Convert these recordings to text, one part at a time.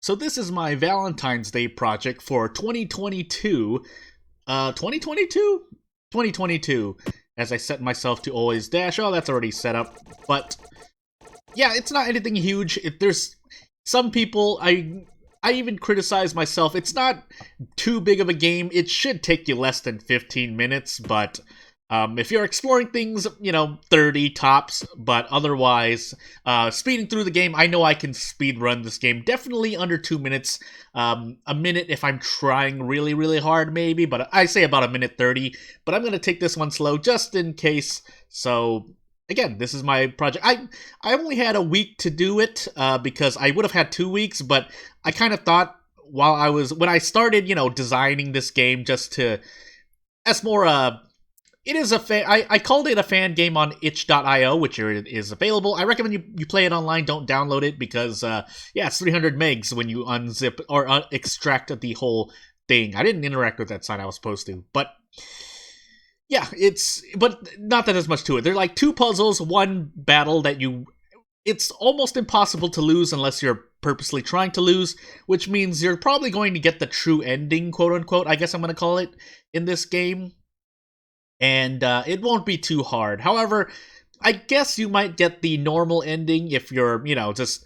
So this is my Valentine's Day project for 2022. 2022? 2022. As I set myself to always dash. Oh, that's already set up. But yeah, it's not anything huge. There's some people I even criticize myself. It's not too big of a game. It should take you less than 15 minutes, but if you're exploring things, 30 tops, but otherwise, speeding through the game, I know I can speed run this game definitely under 2 minutes. A minute if I'm trying really, really hard, maybe, but I say about a minute 30. But I'm going to take this one slow just in case. So, again, this is my project. I only had a week to do it because I would have had 2 weeks, but I kind of thought when I started, designing this game just to, as more, it is I called it a fan game on itch.io, which is available. I recommend you play it online. Don't download it because, it's 300 megs when you unzip or extract the whole thing. I didn't interact with that site I was supposed to, but yeah, but not that there's much to it. There are like two puzzles, one battle that it's almost impossible to lose unless you're purposely trying to lose, which means you're probably going to get the true ending, quote unquote, I guess I'm going to call it, in this game. And it won't be too hard. However, I guess you might get the normal ending if you're, just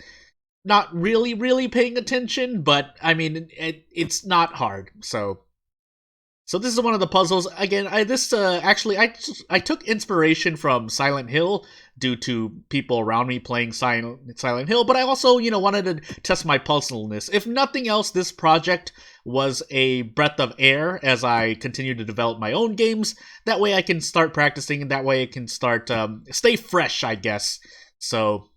not really, really paying attention, but I mean, it's not hard, So this is one of the puzzles. Again, I took inspiration from Silent Hill due to people around me playing Silent Hill, but I also, wanted to test my puzzleness. If nothing else, this project was a breath of air as I continue to develop my own games. That way I can start practicing, and that way I can start, stay fresh, I guess. So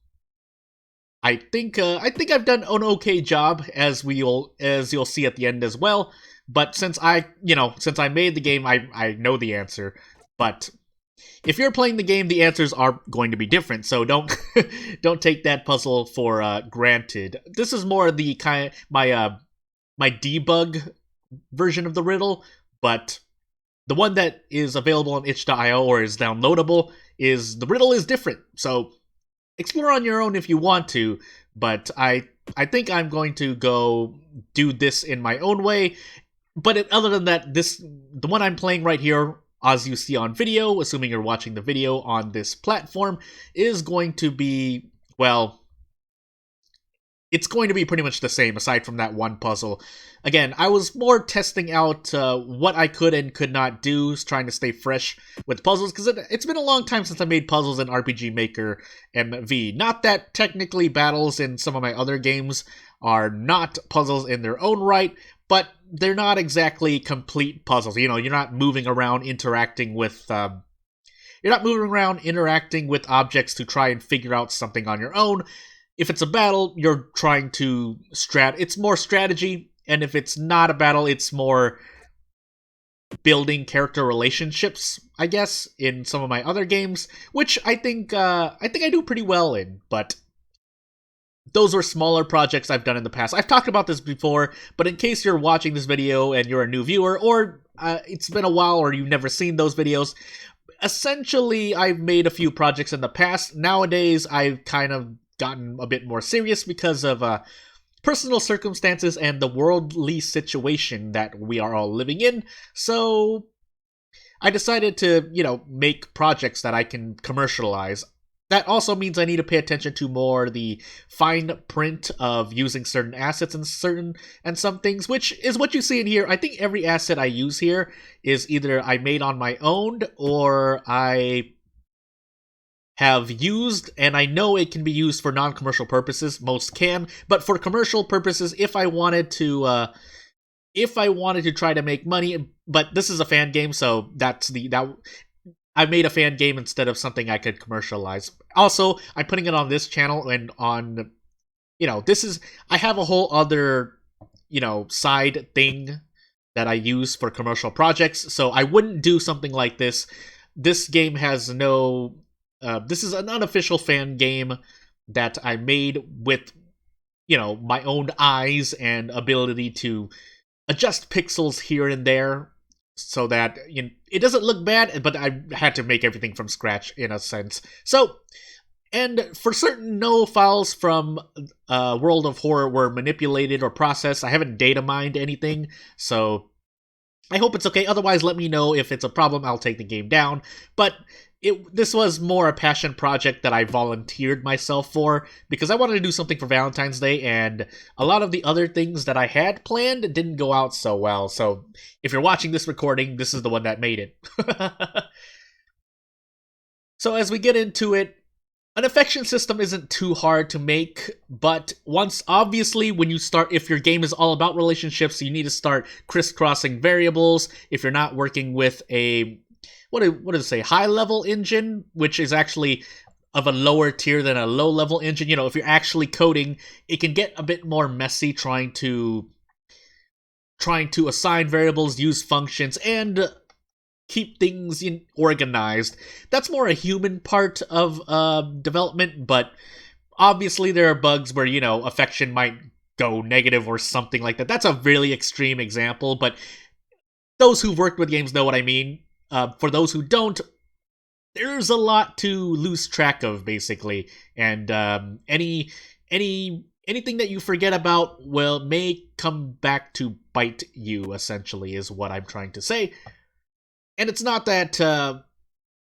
I think I've done an okay job, as you'll see at the end as well. But since I made the game, I know the answer. But if you're playing the game, the answers are going to be different. So don't don't take that puzzle for granted. This is more the my debug version of the riddle, but the one that is available on itch.io or is downloadable the riddle is different. So explore on your own if you want to, but I think I'm going to go do this in my own way. But other than that, the one I'm playing right here, as you see on video, assuming you're watching the video on this platform, is going to be, well, it's going to be pretty much the same, aside from that one puzzle. Again, I was more testing out what I could and could not do, trying to stay fresh with puzzles, because it's been a long time since I made puzzles in RPG Maker MV. Not that technically battles in some of my other games are not puzzles in their own right, but they're not exactly complete puzzles. You're not moving around interacting with objects to try and figure out something on your own. If it's a battle, you're trying to it's more strategy, and if it's not a battle, it's more building character relationships, I guess, in some of my other games, which I think I do pretty well in, but those were smaller projects I've done in the past. I've talked about this before, but in case you're watching this video and you're a new viewer, or it's been a while or you've never seen those videos, essentially I've made a few projects in the past. Nowadays, I've kind of gotten a bit more serious because of personal circumstances and the worldly situation that we are all living in. So I decided to, make projects that I can commercialize. That also means I need to pay attention to more the fine print of using certain assets and some things, which is what you see in here. I think every asset I use here is either I made on my own or I have used, and I know it can be used for non-commercial purposes. Most can, but for commercial purposes, if I wanted to try to make money, but this is a fan game, so I made a fan game instead of something I could commercialize. Also, I'm putting it on this channel and on, I have a whole other, side thing that I use for commercial projects, so I wouldn't do something like this. This game has this is an unofficial fan game that I made with, my own eyes and ability to adjust pixels here and there, so that it doesn't look bad, but I had to make everything from scratch in a sense. So And for certain, no files from World of Horror were manipulated or processed. I haven't data mined anything, so I hope it's okay. Otherwise, let me know if it's a problem. I'll take the game down. But this was more a passion project that I volunteered myself for because I wanted to do something for Valentine's Day, and a lot of the other things that I had planned didn't go out so well. So if you're watching this recording, this is the one that made it. So as we get into it, an affection system isn't too hard to make, but obviously, when you start, if your game is all about relationships, you need to start crisscrossing variables. If you're not working with a, what does it say, high-level engine, which is actually of a lower tier than a low-level engine, if you're actually coding, it can get a bit more messy trying to assign variables, use functions, and keep things organized. That's more a human part of development, but obviously there are bugs where, affection might go negative or something like that. That's a really extreme example, but those who've worked with games know what I mean. For those who don't, there's a lot to lose track of, basically, and anything that you forget about may come back to bite you, essentially, is what I'm trying to say. And it's not that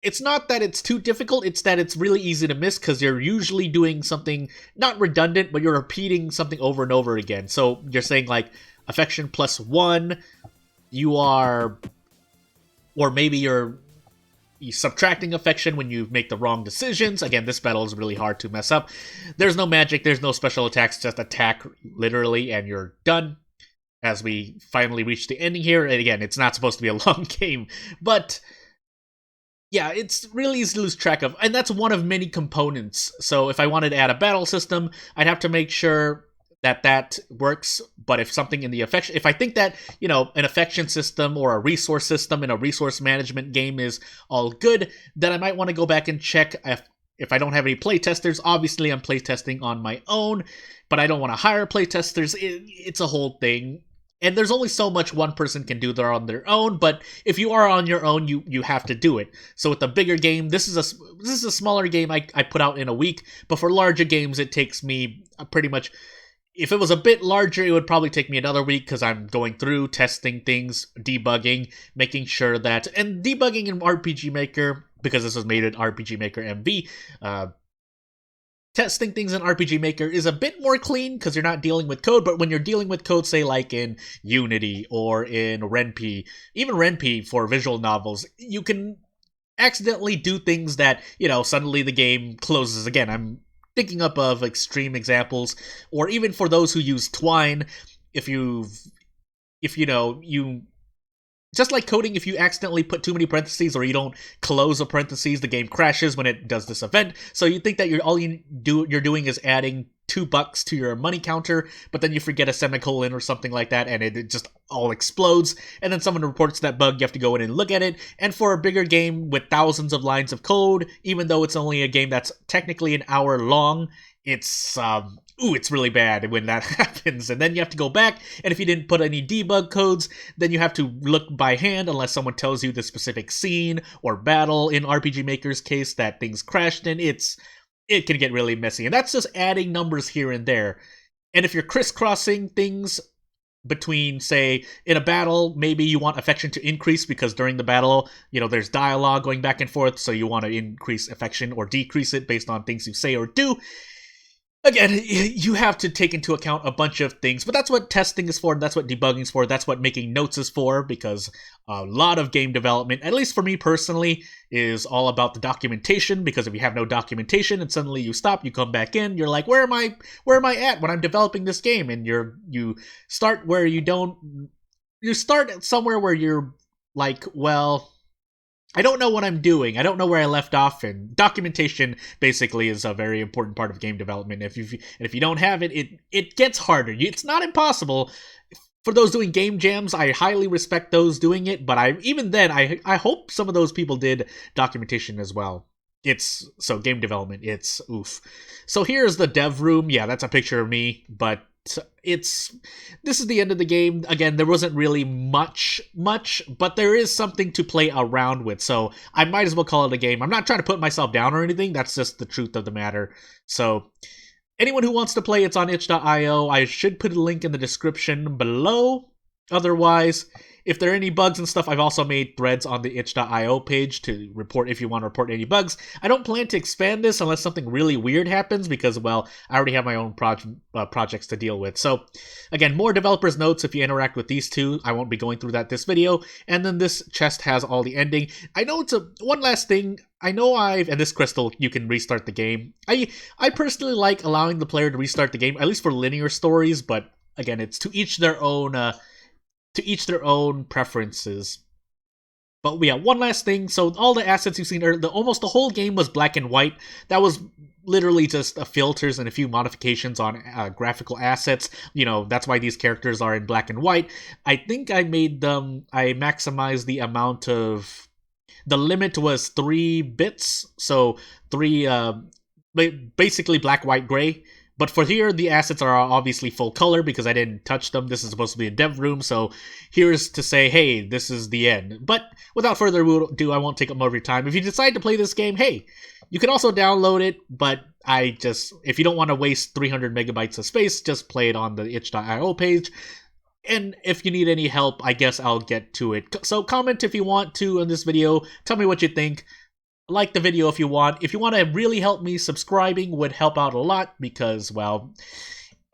it's too difficult, it's that it's really easy to miss because you're usually doing something not redundant, but you're repeating something over and over again. So you're saying like affection plus 1, or maybe you're subtracting affection when you make the wrong decisions. Again, this battle is really hard to mess up. There's no magic, there's no special attacks, just attack literally and you're done. As we finally reach the ending here, and again, it's not supposed to be a long game, but yeah, it's really easy to lose track of, and that's one of many components. So if I wanted to add a battle system, I'd have to make sure that works, but if something in the affection, if I think that, an affection system or a resource system in a resource management game is all good, then I might want to go back and check if I don't have any playtesters. Obviously, I'm playtesting on my own, but I don't want to hire playtesters. It's a whole thing. And there's only so much one person can do there on their own, but if you are on your own, you have to do it. So with the bigger game, this is a smaller game I put out in a week, but for larger games, it takes me pretty much, if it was a bit larger, it would probably take me another week because I'm going through, testing things, debugging, making sure that, and debugging in RPG Maker, because this was made in RPG Maker MV, testing things in RPG Maker is a bit more clean because you're not dealing with code, but when you're dealing with code, say like in Unity or in Ren'Py, even Ren'Py for visual novels, you can accidentally do things that, suddenly the game closes again. I'm thinking up of extreme examples, or even for those who use Twine, if you just like coding, if you accidentally put too many parentheses or you don't close a parentheses, the game crashes when it does this event. So you think that you're doing is adding $2 to your money counter, but then you forget a semicolon or something like that, and it just all explodes. And then someone reports that bug. You have to go in and look at it. And for a bigger game with thousands of lines of code, even though it's only a game that's technically an hour long, it's really bad when that happens. And then you have to go back, and if you didn't put any debug codes, then you have to look by hand unless someone tells you the specific scene or battle in RPG Maker's case that things crashed in. It can get really messy, and that's just adding numbers here and there. And if you're crisscrossing things between, say, in a battle, maybe you want affection to increase because during the battle, there's dialogue going back and forth, so you want to increase affection or decrease it based on things you say or do. Again, you have to take into account a bunch of things, but that's what testing is for, that's what debugging is for, that's what making notes is for, because a lot of game development, at least for me personally, is all about the documentation, because if you have no documentation and suddenly you stop, you come back in, you're like, where am I at when I'm developing this game? And you start where you start somewhere where you're like, well, I don't know what I'm doing. I don't know where I left off, and documentation basically is a very important part of game development. If you don't have it, it gets harder. It's not impossible. For those doing game jams, I highly respect those doing it, but I hope some of those people did documentation as well. Game development, it's oof. So here's the dev room. Yeah, that's a picture of me, but this is the end of the game. Again, there wasn't really much, but there is something to play around with, so I might as well call it a game. I'm not trying to put myself down or anything, that's just the truth of the matter. So anyone who wants to play, it's on itch.io. I should put a link in the description below. Otherwise, if there are any bugs and stuff, I've also made threads on the itch.io page to report if you want to report any bugs. I don't plan to expand this unless something really weird happens because, well, I already have my own projects to deal with. So, again, more developers' notes if you interact with these two. I won't be going through that this video. And then this chest has all the ending. I know it's one last thing. I know and this crystal, you can restart the game. I personally like allowing the player to restart the game, at least for linear stories, but again, it's to each their own preferences. But yeah, one last thing. So all the assets you've seen earlier, almost the whole game was black and white. That was literally just filters and a few modifications on graphical assets. You know, that's why these characters are in black and white. I think I maximized the amount of... The limit was 3 bits, so 3, basically black, white, gray. But for here, the assets are obviously full color because I didn't touch them. This is supposed to be a dev room, so here's to say, hey, this is the end. But without further ado, I won't take up more of your time. If you decide to play this game, hey, you can also download it, but if you don't want to waste 300 megabytes of space, just play it on the itch.io page. And if you need any help, I guess I'll get to it. So comment if you want to in this video. Tell me what you think. Like the video if you want. If you want to really help me, subscribing would help out a lot because, well,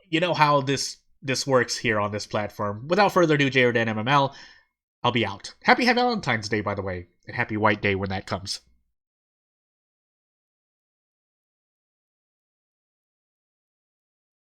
you know how this works here on this platform. Without further ado, JRDanMML, I'll be out. Happy Valentine's Day, by the way, and happy White Day when that comes.